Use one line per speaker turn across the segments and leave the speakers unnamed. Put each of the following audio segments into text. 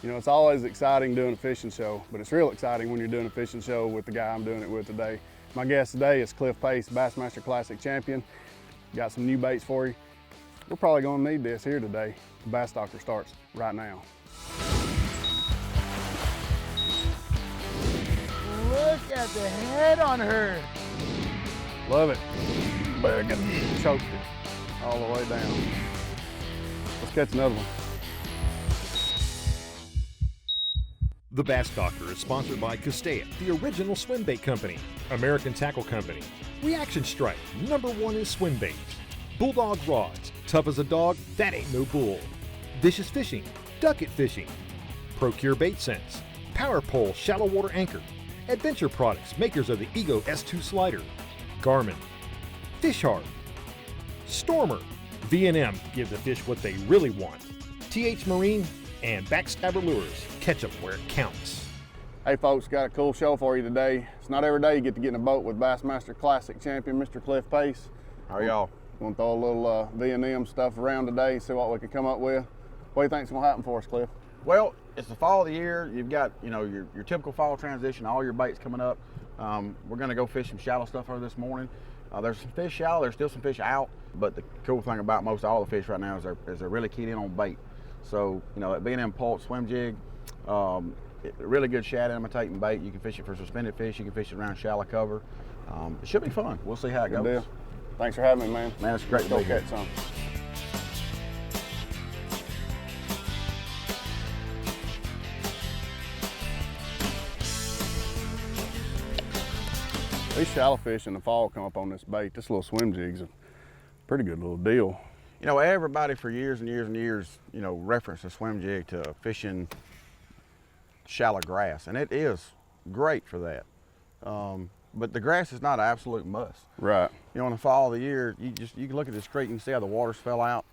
You know, it's always exciting doing a fishing show, but it's real exciting when you're doing a fishing show with the guy I'm doing it with today. My guest today is Cliff Pace, Bassmaster Classic Champion. Got some new baits for you. We're probably gonna need this here today. The Bass Doctor starts right now.
Look at the head on her.
Love it. Big and choked it all the way down. Let's catch another one.
The Bass Doctor is sponsored by Castaic, the original swim bait company, American Tackle Company, Reaction Strike, #1 in swim baits, Bulldog Rods, tough as a dog, that ain't no bull, Vicious Fishing, Duck It Fishing, Procure Bait Sense, Power Pole Shallow Water Anchor, Adventure Products, makers of the Ego S2 Slider, Garmin, Fish Hard, Stormer, V&M, give the fish what they really want, TH Marine, and Backstabber Lures, catch them where it counts.
Hey folks, got a cool show for you today. It's not every day you get to get in a boat with Bassmaster Classic Champion, Mr. Cliff Pace.
How are y'all?
We're gonna throw a little V&M stuff around today and see what we can come up with. What do you think's gonna happen for us, Cliff?
Well, it's the fall of the year. You've got, you know, your typical fall transition, all your baits coming up. We're gonna go fish some shallow stuff over this morning. There's some fish shallow, there's still some fish out, but the cool thing about most all the fish right now is they're really keyed in on bait. So, you know, that B&M Pulse swim jig, really good shad imitating bait. You can fish it for suspended fish, you can fish it around shallow cover. It should be fun. We'll see how it goes.
Good deal. Thanks for having me, man.
Man, it's great to be here.
Catch some. These shallow fish in the fall come up on this bait. This little swim jig's a pretty good little deal.
You know, everybody for years and years and years, you know, referenced the swim jig to fishing shallow grass, and it is great for that. But the grass is not an absolute must.
Right.
You know, in the fall of the year, you can look at this creek and see how the waters fell out.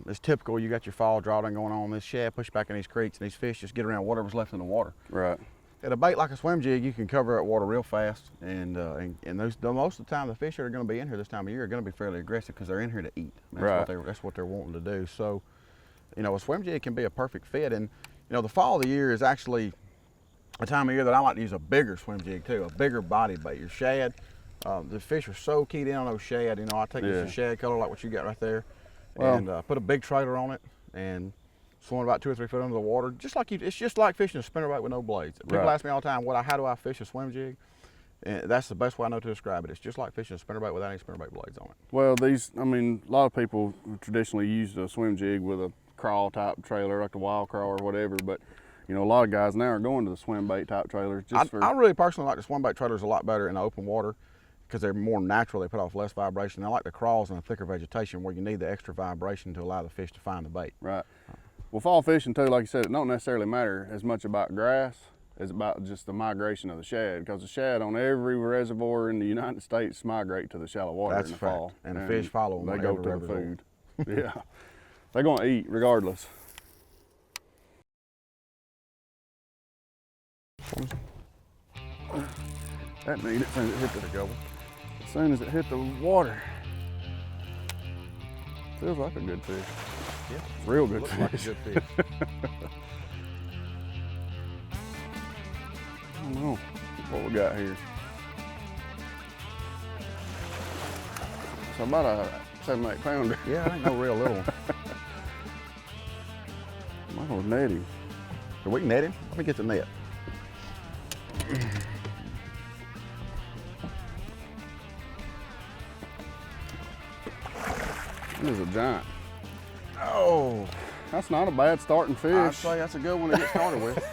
It's typical. You got your fall drawdown going on. This shad push back in these creeks, and these fish just get around whatever's left in the water.
Right.
At a bait like a swim jig, you can cover that water real fast, and most of the time, the fish that are going to be in here this time of year are going to be fairly aggressive because they're in here to eat. That's what they're wanting to do. So, you know, a swim jig can be a perfect fit, and you know, the fall of the year is actually a time of year that I like to use a bigger swim jig too, a bigger body bait. Your shad, the fish are so keyed in on those shad. You know, I take this shad color like what you got right there, and put a big trailer on it and swim about 2 or 3 foot under the water. It's just like fishing a spinnerbait with no blades. People ask me all the time, how do I fish a swim jig? And that's the best way I know to describe it. It's just like fishing a spinnerbait without any spinnerbait blades on it.
Well, a lot of people traditionally use a swim jig with a crawl type trailer, like the wild crawl or whatever, but you know, a lot of guys now are going to the swim bait type trailers.
I really personally like the swim bait trailers a lot better in the open water because they're more natural. They put off less vibration. I like the crawls in a thicker vegetation where you need the extra vibration to allow the fish to find the bait.
Right. Well, fall fishing too, like you said, it don't necessarily matter as much about grass as about just the migration of the shad, because the shad on every reservoir in the United States migrate to the shallow water in the fall.
And the fish follow them.
They go to the food. Yeah. They're going to eat regardless. That need it as soon as it hit the goal. As soon as it hit the water. Feels like a good fish.
Yeah.
Real good
Looks
fish.
like a good fish.
I don't know what we got here. So about a 7-8 pounder.
Yeah, I ain't no real little one.
Might as well net him.
So we can net him. Let me get the net.
This is a giant.
Oh,
That's not a bad starting fish.
I'd say that's a good one to get started with.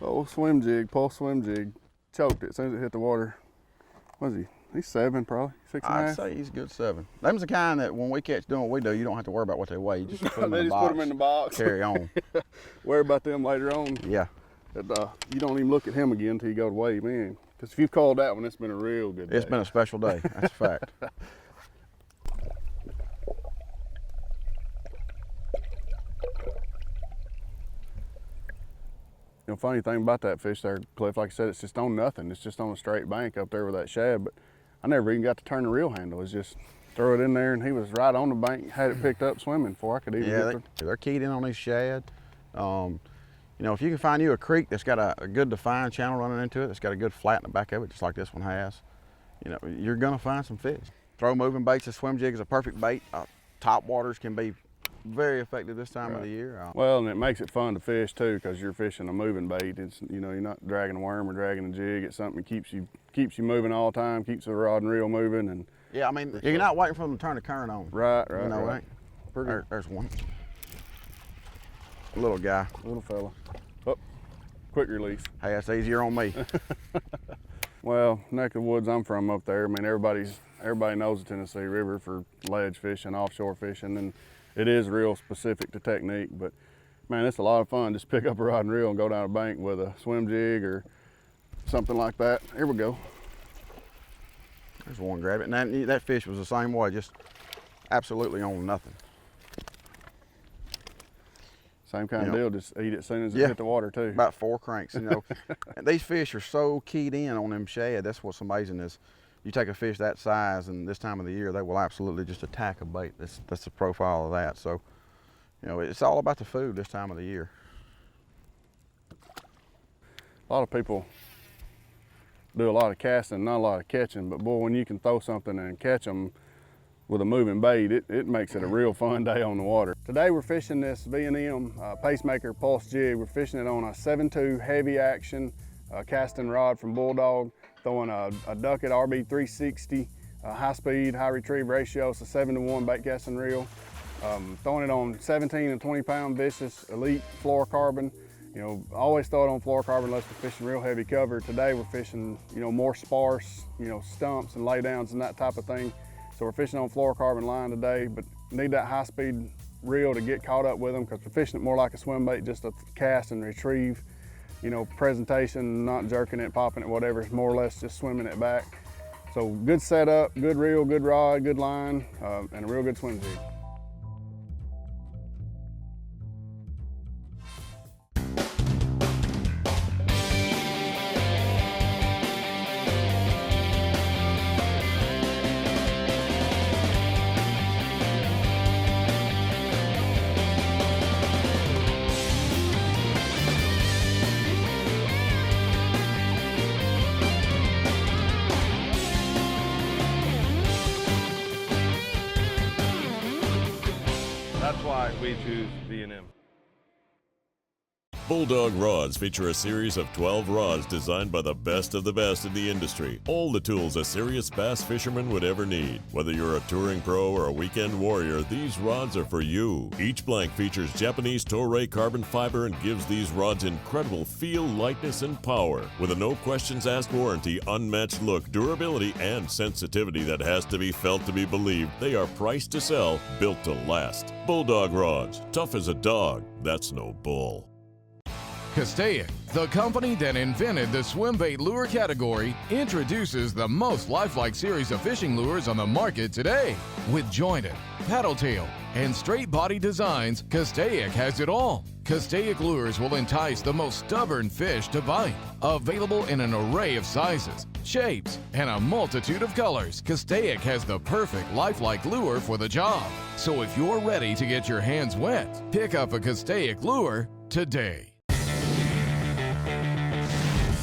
Oh, swim jig, pulse swim jig. Choked it as soon as it hit the water. What is he? He's 7 probably, 6 and a
I'd
half.
say he's a good 7. Them's the kind that when we catch doing what we do, you don't have to worry about what they weigh. You just put them
They
in the
just
box.
put them in the box.
Carry on.
Worry about them later on.
Yeah.
You don't even look at him again until you go to weigh him in. Because if you've called that one, it's been a real good day.
It's been a special day. That's a fact.
You know, funny thing about that fish there, Cliff, like I said, it's just on nothing. It's just on a straight bank up there with that shad, but I never even got to turn the reel handle. It's just throw it in there, and he was right on the bank, had it picked up swimming before I could even get
they're keyed in on these shad. You know, if you can find you a creek that's got a good defined channel running into it, that's got a good flat in the back of it, just like this one has, you know, you're gonna find some fish. Throw moving baits, a swim jig is a perfect bait. Top waters can be very effective this time of the year.
Well, and it makes it fun to fish too, because you're fishing a moving bait. It's, you know, you're not dragging a worm or dragging a jig. It's something that keeps you moving all the time, keeps the rod and reel moving. And
yeah, I mean, you're not waiting for them to turn the current on.
Right,
You know,
right.
There's one. A little guy.
Little fella. Oh, quick release.
Hey, that's easier on me.
Well, neck of the woods I'm from up there, I mean, everybody knows the Tennessee River for ledge fishing, offshore fishing, and it is real specific to technique, but man, it's a lot of fun. Just pick up a rod and reel and go down a bank with a swim jig or something like that. Here we go.
There's one, grab it. And that fish was the same way, just absolutely on nothing.
Same kind of deal, just eat it as soon as it hit the water too.
About 4 cranks, you know. And these fish are so keyed in on them shad. That's what's amazing is you take a fish that size and this time of the year, they will absolutely just attack a bait. That's the profile of that. So, you know, it's all about the food this time of the year.
A lot of people do a lot of casting, not a lot of catching, but boy, when you can throw something and catch them with a moving bait, it makes it a real fun day on the water. Today we're fishing this V&M Pacemaker Pulse Jig. We're fishing it on a 7.2 heavy action casting rod from Bulldog, throwing a Duckett RB 360, high speed, high retrieve ratio. It's a 7-to-1 bait casting reel. Throwing it on 17 and 20 pound vicious elite fluorocarbon. You know, always throw it on fluorocarbon unless we're fishing real heavy cover. Today we're fishing, you know, more sparse, you know, stumps and laydowns and that type of thing. So we're fishing on fluorocarbon line today, but need that high speed reel to get caught up with them, because we're fishing it more like a swim bait, just a cast and retrieve, you know, presentation, not jerking it, popping it, whatever. It's more or less just swimming it back. So good setup, good reel, good rod, good line, and a real good swim jig.
That's why we choose V&M.
Bulldog rods feature a series of 12 rods designed by the best of the best in the industry. All the tools a serious bass fisherman would ever need. Whether you're a touring pro or a weekend warrior, these rods are for you. Each blank features Japanese Toray carbon fiber and gives these rods incredible feel, lightness, and power. With a no questions asked warranty, unmatched look, durability, and sensitivity that has to be felt to be believed, they are priced to sell, built to last. Bulldog rods, tough as a dog, that's no bull.
Castaic, the company that invented the swim bait lure category, introduces the most lifelike series of fishing lures on the market today. With jointed, paddle tail, and straight body designs, Castaic has it all. Castaic lures will entice the most stubborn fish to bite. Available in an array of sizes, shapes, and a multitude of colors, Castaic has the perfect lifelike lure for the job. So if you're ready to get your hands wet, pick up a Castaic lure today.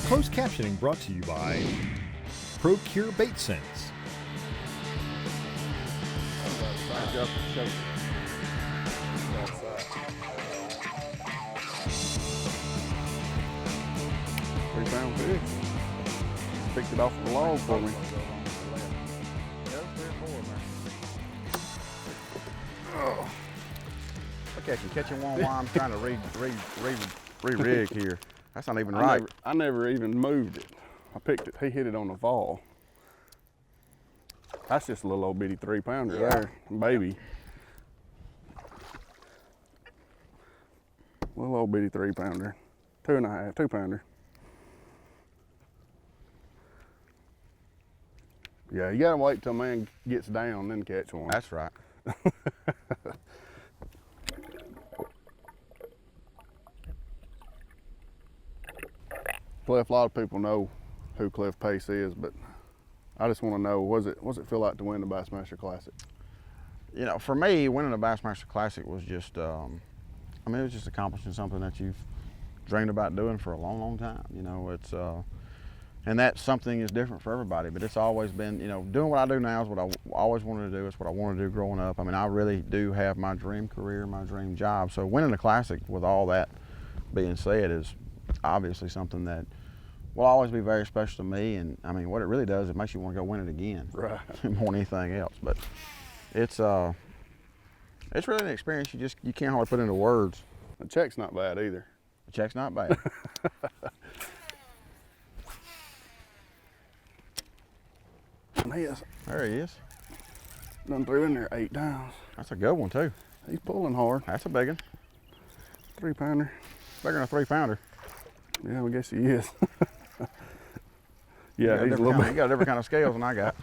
Closed captioning brought to you by Procure Bait Sense.
Three-pound fish. Picked it off the log for me.
Oh. Look at you catching one while I'm trying to re-rig here. That's not even right.
I never even moved it. I picked it, he hit it on the fall. That's just a little old bitty 3-pounder there, baby. Little old bitty 3-pounder. 2.5, 2-pounder. Yeah, you gotta wait till man gets down, then catch one.
That's right.
Cliff, a lot of people know who Cliff Pace is, but I just want to know, what's it feel like to win the Bassmaster Classic?
you know, for me, winning the Bassmaster Classic was just, I mean, it was just accomplishing something that you've dreamed about doing for a long, long time. You know, it's, and that something is different for everybody, but it's always been, you know, doing what I do now is what I always wanted to do. It's what I wanted to do growing up. I mean, I really do have my dream career, my dream job. So winning the Classic, with all that being said, is obviously something that will always be very special to me. And I mean, what it really does, it makes you want to go win it again,
Right.
more than anything else. But it's really an experience you can't hardly put into words.
The check's not bad either.
The check's not bad.
Yes.
There he is.
Done threw in there 8 times.
That's a good one too.
He's pulling hard.
That's a big one.
3-pounder.
Bigger than a 3-pounder.
Yeah, I guess he is. Yeah, he's a little
You
bit
got a different kind of scales than I got.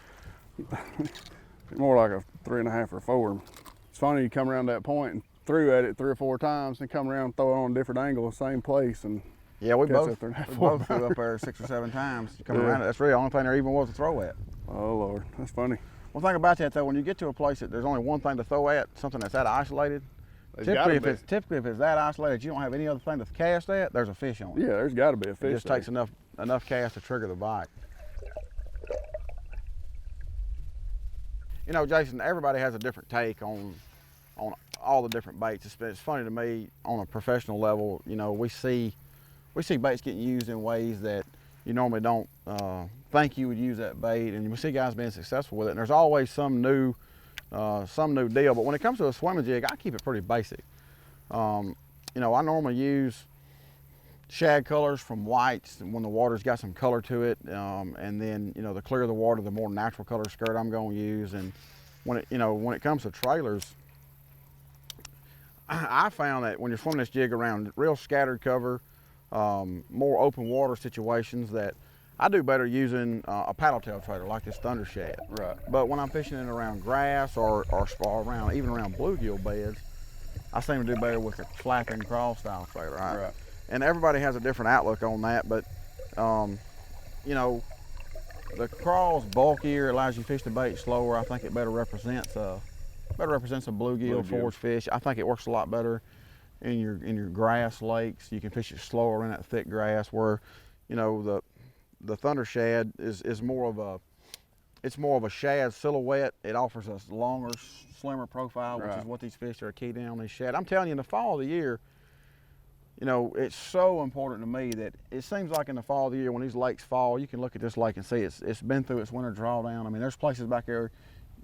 more like a 3.5 or 4. It's funny, you come around that point and threw at it 3 or 4 times, and come around and throw it on a different angle, same place, and
Yeah, we
catch
both
up there and have
we
4
both threw up there 6 or 7 times. You come
Yeah.
around it. That's really the only thing there even was to throw at.
Oh Lord, that's funny.
One thing about that though, when you get to a place that there's only one thing to throw at, something that's that isolated,
There's
typically
gotta
if it's that isolated, you don't have any other thing to cast at, there's a fish on it.
Yeah, there's got to be a fish.
It just
there.
takes enough cast to trigger the bite. You know, Jason, everybody has a different take on all the different baits. It's funny to me on a professional level. You know, we see baits getting used in ways that you normally don't think you would use that bait, and we see guys being successful with it. And there's always some new deal. But when it comes to a swimming jig, I keep it pretty basic. You know, I normally use shad colors from whites when the water's got some color to it, and then, you know, the clearer the water, the more natural color skirt I'm going to use. And when it comes to trailers, I found that when you're swimming this jig around real scattered cover, more open water situations, that I do better using a paddle tail trailer like this Thunder Shad.
Right.
But when I'm fishing it around grass or around bluegill beds, I seem to do better with a flapping crawl style trailer.
Right.
And everybody has a different outlook on that, but you know, the crawl's bulkier, allows you to fish the bait slower. I think it better represents a bluegill forage fish. I think it works a lot better in your grass lakes. You can fish it slower in that thick grass, where, you know, the Thunder Shad is more of a shad silhouette. It offers a longer, slimmer profile, which is what these fish are keyed in on these shad. I'm telling you, in the fall of the year, you know, it's so important to me that it seems like in the fall of the year, when these lakes fall, you can look at this lake and see it's been through its winter drawdown. I mean, there's places back there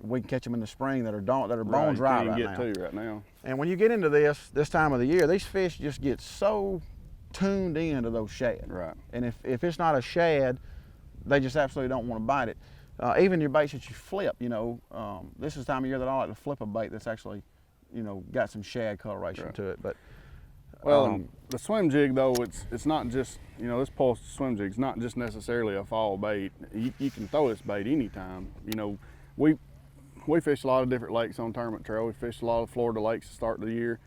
we can catch them in the spring that are bone dry
right now.
And when you get into this time of the year, these fish just get so tuned into those shad.
Right.
And if it's not a shad, they just absolutely don't want to bite it. Even your baits that you flip, you know, this is the time of year that I like to flip a bait that's actually, you know, got some shad coloration to it. But
well, the swim jig though, it's not just, you know, this pulse swim jig's not just necessarily a fall bait. You can throw this bait anytime. You know, we fish a lot of different lakes on Tournament Trail. We fish a lot of Florida lakes to start the year,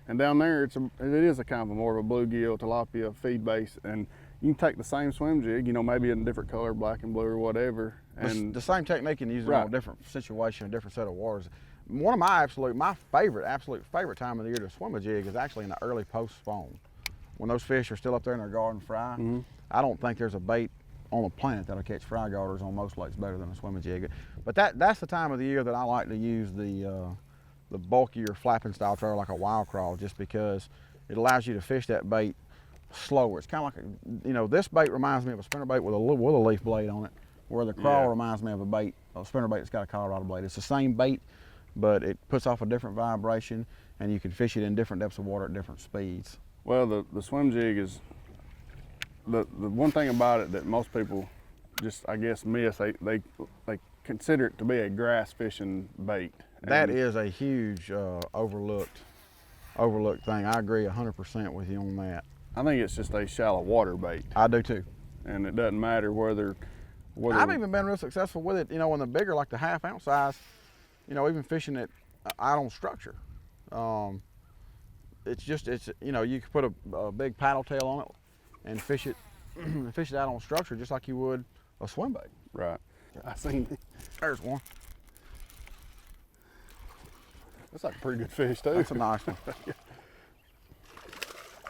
and down there it is a kind of more of a bluegill, tilapia feed base, and you can take the same swim jig, you know, maybe in a different color, black and blue or whatever, and
the same technique and use it on a different situation, a different set of waters. One of my absolute favorite time of the year to swim a jig is actually in the early post spawn, when those fish are still up there in their garden fry. I don't think there's a bait on the planet that'll catch fry garters on most lakes better than a swimming jig. But that's the time of the year that I like to use the bulkier flapping style trailer like a wild crawl, just because it allows you to fish that bait slower. It's kind of like you know, this bait reminds me of a spinner bait with a leaf blade on it, where the crawl reminds me of a spinner bait that's got a Colorado blade. It's the same bait, but it puts off a different vibration, and you can fish it in different depths of water at different speeds.
Well, the swim jig is the one thing about it that most people just, I guess, miss. They consider it to be a grass fishing bait.
That is a huge overlooked thing. I agree 100% with you on that.
I think it's just a shallow water bait.
I do too.
And it doesn't matter whether
I've even been real successful with it, you know, in the bigger, like the half-ounce size, you know, even fishing it out on structure. It's you know, you can put a big paddle tail on it and fish it out on structure just like you would a swim bait.
Right. I seen
There's one.
That's like a pretty good fish too.
That's a nice one.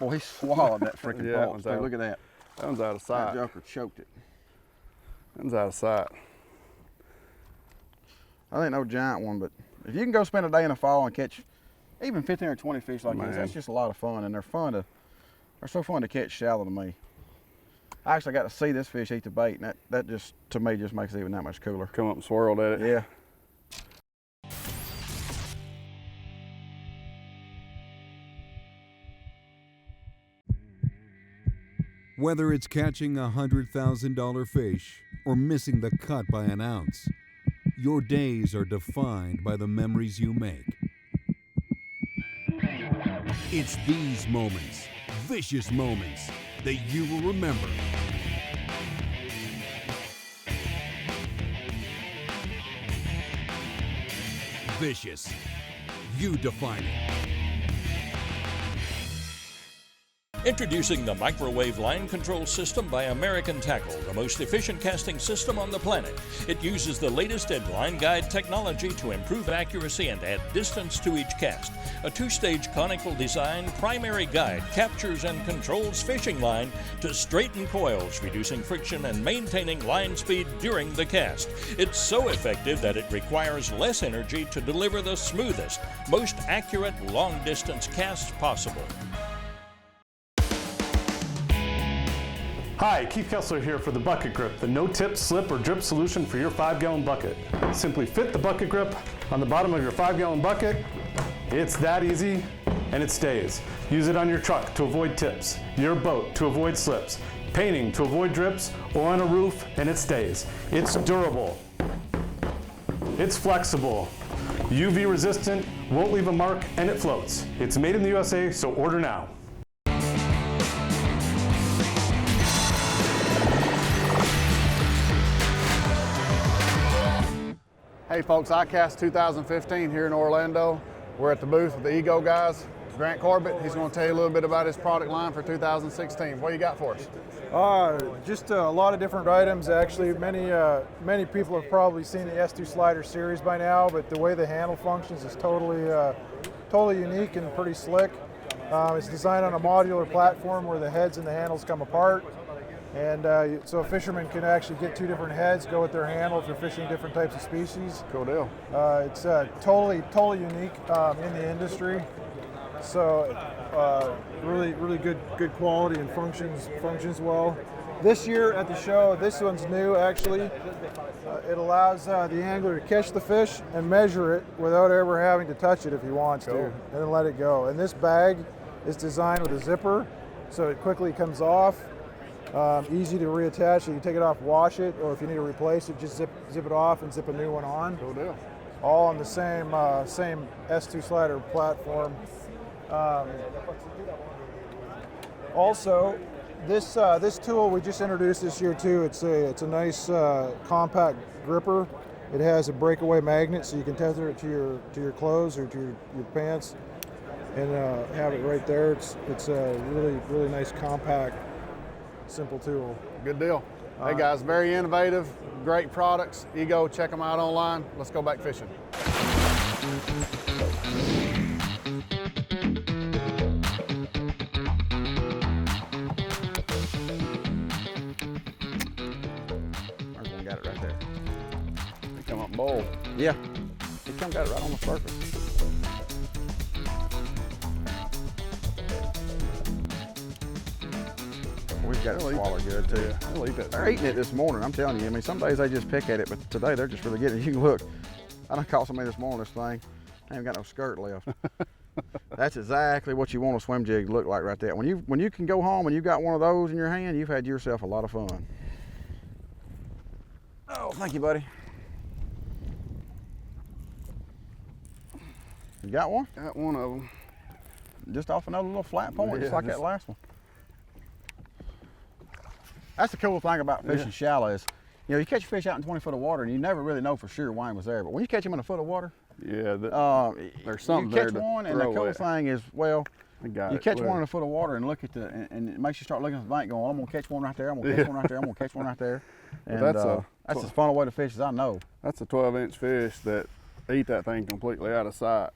Boy, he swallowed that freaking
Yeah, that
box.
one's
Dude,
out.
look at that.
That one's out of
That
sight.
joker choked it.
That one's out of sight.
I ain't no giant one, but if you can go spend a day in the fall and catch even 15 or 20 fish like this,
Man.
that's just a lot of fun, and they're so fun to catch shallow to me. I actually got to see this fish eat the bait, and that just, to me, just makes it even that much cooler.
Come up and swirled at it.
Yeah.
Whether it's catching a $100,000 fish or missing the cut by an ounce, your days are defined by the memories you make. It's these moments, vicious moments, that you will remember. Vicious. You define it.
Introducing the Microwave Line Control System by American Tackle, the most efficient casting system on the planet. It uses the latest in line guide technology to improve accuracy and add distance to each cast. A two-stage conical design primary guide captures and controls fishing line to straighten coils, reducing friction and maintaining line speed during the cast. It's so effective that it requires less energy to deliver the smoothest, most accurate long-distance casts possible.
Hi, Keith Kessler here for the Bucket Grip, the no-tip, slip, or drip solution for your 5-gallon bucket. Simply fit the bucket grip on the bottom of your 5-gallon bucket. It's that easy, and it stays. Use it on your truck to avoid tips, your boat to avoid slips, painting to avoid drips, or on a roof, and it stays. It's durable. It's flexible. UV resistant, won't leave a mark, and it floats. It's made in the USA, so order now.
Hey folks, ICAST 2015 here in Orlando. We're at the booth with the Ego guys. Grant Corbett, he's going to tell you a little bit about his product line for 2016. What you got for us?
Just a lot of different items. Actually, many people have probably seen the S2 Slider series by now, but the way the handle functions is totally unique and pretty slick. It's designed on a modular platform where the heads and the handles come apart. And so a fisherman can actually get two different heads, go with their handle if they're fishing different types of species.
Cool deal.
It's totally unique in the industry. So really good quality and functions well. This year at the show, this one's new actually. It allows the angler to catch the fish and measure it without ever having to touch it if he wants to, and then let it go. And this bag is designed with a zipper, so it quickly comes off. Easy to reattach, so you take it off, wash it, or if you need to replace it, just zip it off and zip a new one on.
Cool deal.
All on the same S2 Slider platform. Also, this tool we just introduced this year too. It's a nice compact gripper. It has a breakaway magnet, so you can tether it to your clothes or to your pants, and have it right there. It's a really nice compact, simple tool.
Good deal. Hey guys, very innovative, great products. Ego, check them out online. Let's go back fishing.
There's one, got it right there.
They come up bold.
Yeah, he got it right on the surface. We've got it swallowed good too.
Yeah, I'll eat that.
They're eating it this morning, I'm telling you. I mean, some days they just pick at it, but today they're just really getting it. You can look. I done caught somebody this morning, this thing. I ain't got no skirt left. That's exactly what you want a swim jig to look like right there. When you can go home and you got one of those in your hand, you've had yourself a lot of fun. Oh, thank you, buddy. You got one?
Got one of them.
Just off another little flat point, just
Yeah,
like that last one. That's the cool thing about fishing shallow is, you know, you catch a fish out in 20 foot of water and you never really know for sure why he was there. But when you catch him in a foot of water,
yeah,
there's
something
you catch
there to
one, and the
throw
cool
at.
thing is, well, you catch
Well,
one in a foot of water and look at and it makes you start looking at the bank, going, I'm gonna catch one right there. I'm gonna catch one right there. I'm gonna catch one right there. And that's as fun a way to fish as I know.
That's a 12-inch fish that eat that thing completely out of sight.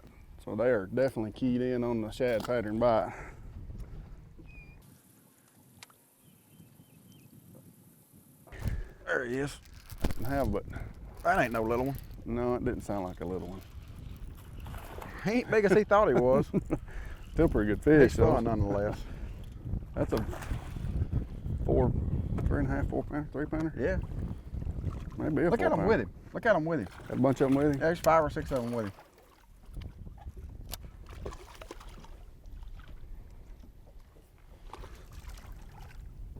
So they are definitely keyed in on the shad pattern bite.
There he is.
But
That ain't no little one.
no, it didn't sound like a little one.
He ain't big as he thought he was.
Still pretty good fish,
He's
though.
fun nonetheless.
That's a 3.5, 4 pounder, 3 pounder.
Yeah.
Maybe a
Look
4
at him
pounder.
with him. Look at him with him.
Got a bunch of them with him.
There's 5 or 6 of them with him.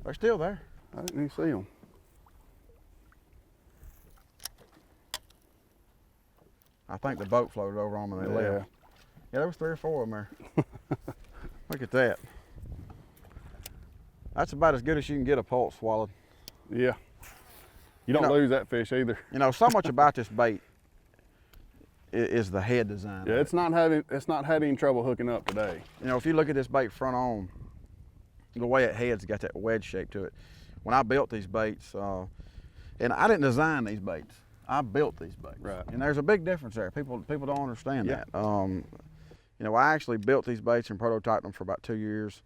They're still there.
I didn't even see them.
I think the boat floated over on them and they left. Yeah, there was 3 or 4 of them there. Look at that. That's about as good as you can get a pulse swallowed.
Yeah. You don't lose that fish either.
You know, so much about this bait is the head design.
Yeah, it's not had any trouble hooking up today.
You know, if you look at this bait front on, the way it heads got that wedge shape to it. When I built these baits, and I didn't design these baits, I built these baits.
Right.
And there's a big difference there. People don't understand that. You know, I actually built these baits and prototyped them for about 2 years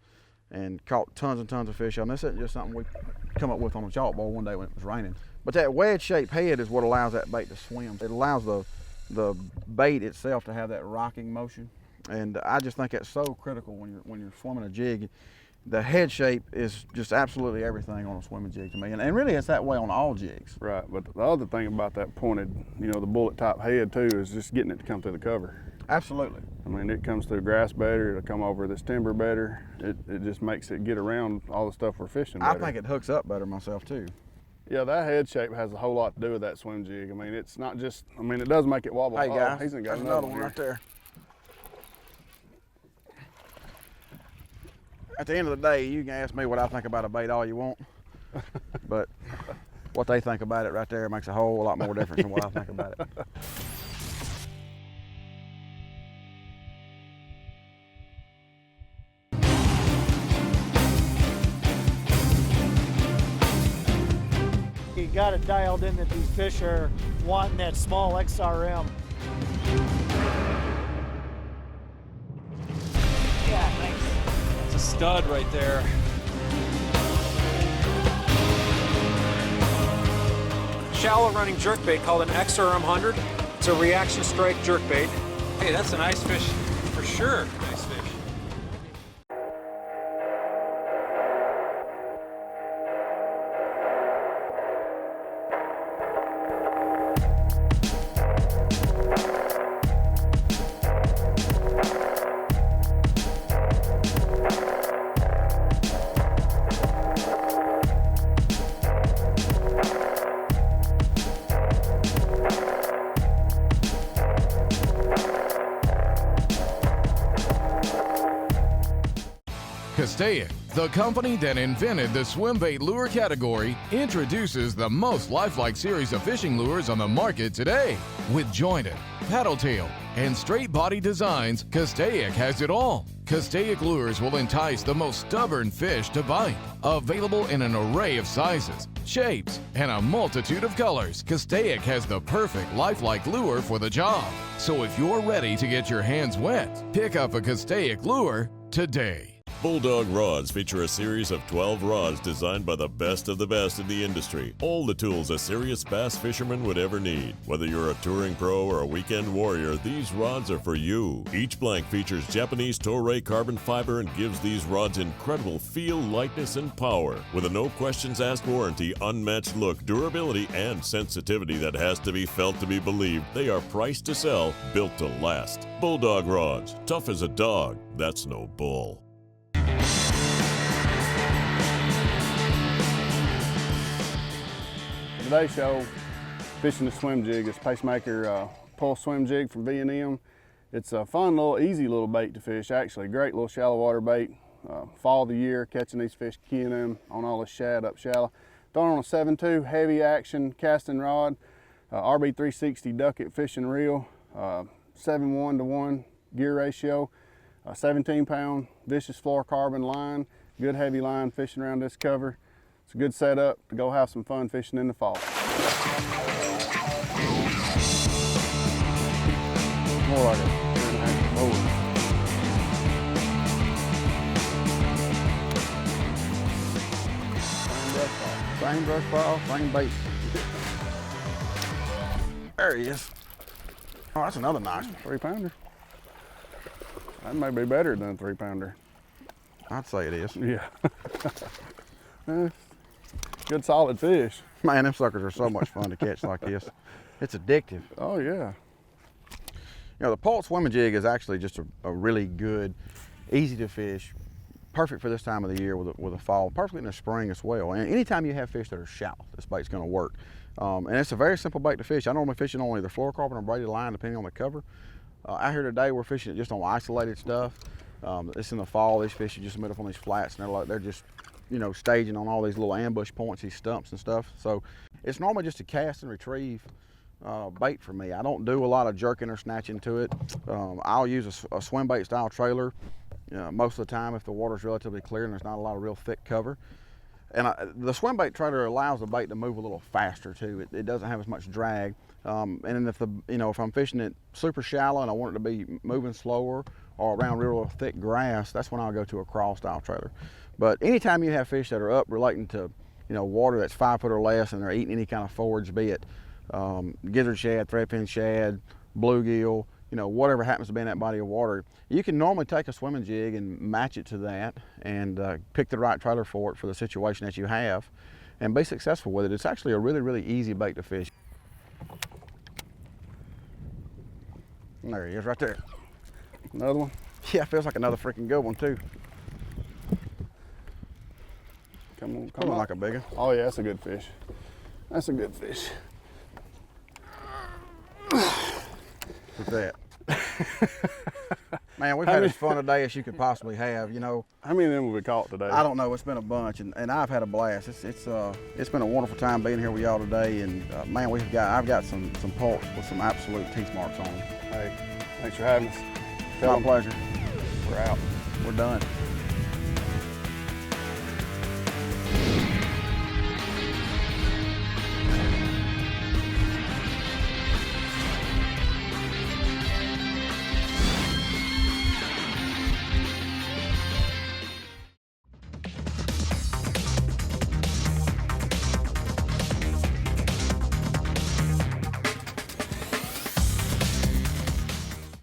and caught tons and tons of fish on. This isn't just something we come up with on a chalkboard one day when it was raining. But that wedge-shaped head is what allows that bait to swim. It allows the bait itself to have that rocking motion. And I just think that's so critical when you're swimming a jig. The head shape is just absolutely everything on a swimming jig to me. And really it's that way on all jigs.
Right, but the other thing about that pointed, you know, the bullet top head too, is just getting it to come through the cover.
Absolutely.
I mean, it comes through grass better, it'll come over this timber better. It just makes it get around all the stuff we're fishing better.
I think it hooks up better myself too.
Yeah, that head shape has a whole lot to do with that swim jig. I mean, it's not just, I mean, it does make it wobble.
Hey guys,
he's got
there's
another
one
here.
right there. At the end of the day, you can ask me what I think about a bait all you want, but what they think about it right there makes a whole lot more difference than what I think about it.
You got it dialed in that these fish are wanting that small XRM. Yeah, thanks.
It's a stud right there.
Shallow running jerkbait called an XRM 100. It's a reaction strike jerkbait.
Hey, that's a nice fish for sure. Nice fish.
Castaic, the company that invented the swim bait lure category, introduces the most lifelike series of fishing lures on the market today. With jointed, paddle tail, and straight body designs, Castaic has it all. Castaic lures will entice the most stubborn fish to bite. Available in an array of sizes, shapes, and a multitude of colors, Castaic has the perfect lifelike lure for the job. So if you're ready to get your hands wet, pick up a Castaic lure today.
Bulldog rods feature a series of 12 rods designed by the best of the best in the industry. All the tools a serious bass fisherman would ever need. Whether you're a touring pro or a weekend warrior, these rods are for you. Each blank features Japanese Toray carbon fiber and gives these rods incredible feel, lightness, and power. With a no questions asked warranty, unmatched look, durability, and sensitivity that has to be felt to be believed, they are priced to sell, built to last. Bulldog rods, tough as a dog, that's no bull.
Today's show, fishing the swim jig. It's Pacemaker pulse swim jig from B&M. It's a fun little, easy little bait to fish. Actually, great little shallow water bait. Fall of the year, catching these fish, keying them on all the shad up shallow. Throwing on a 7.2 heavy action casting rod, RB360 ducket fishing reel, 7:1 gear ratio, 17-pound vicious fluorocarbon line, good heavy line fishing around this cover. It's a good setup to go have some fun fishing in the fall. More like a 3.5
Lord. Same brush ball, same bait. There he is. Oh, that's another nice one.
3-pounder. That may be better than a 3-pounder.
I'd say it is.
Yeah. Good solid fish.
Man, them suckers are so much fun to catch like this. It's addictive.
Oh yeah.
You know, the pulse swimming jig is actually just a really good, easy to fish, perfect for this time of the year with a fall, perfectly in the spring as well. And anytime you have fish that are shallow, this bait's gonna work. And it's a very simple bait to fish. I normally fish it on either fluorocarbon or braided line, depending on the cover. Out here today, we're fishing it just on isolated stuff. It's in the fall, these fish are just met up on these flats, and they're just, you know, staging on all these little ambush points, these stumps and stuff. So it's normally just a cast and retrieve bait for me. I don't do a lot of jerking or snatching to it. I'll use a swim bait style trailer most of the time if the water's relatively clear and there's not a lot of real thick cover. And the swim bait trailer allows the bait to move a little faster too. It doesn't have as much drag. And then if I'm fishing it super shallow and I want it to be moving slower or around real thick grass, that's when I'll go to a crawl style trailer. But anytime you have fish that are up relating to, you know, water that's 5 foot or less and they're eating any kind of forage, be it gizzard shad, threadfin shad, bluegill, you know, whatever happens to be in that body of water, you can normally take a swimming jig and match it to that and pick the right trailer for it for the situation that you have and be successful with it. It's actually a really, really easy bait to fish. And there he is right there.
Another one?
Yeah, feels like another freaking good one too.
Come
on
on.
like a big one.
Oh yeah, that's a good fish. That's a good fish.
Look at that. Man, we've had as fun a day as you could possibly have, you know.
How many of them have we caught today?
I don't know, it's been a bunch, and I've had a blast. It's been a wonderful time being here with y'all today, and man, I've got some pulse with some absolute teeth marks on them.
Hey, thanks for having us.
My pleasure.
We're out.
We're done.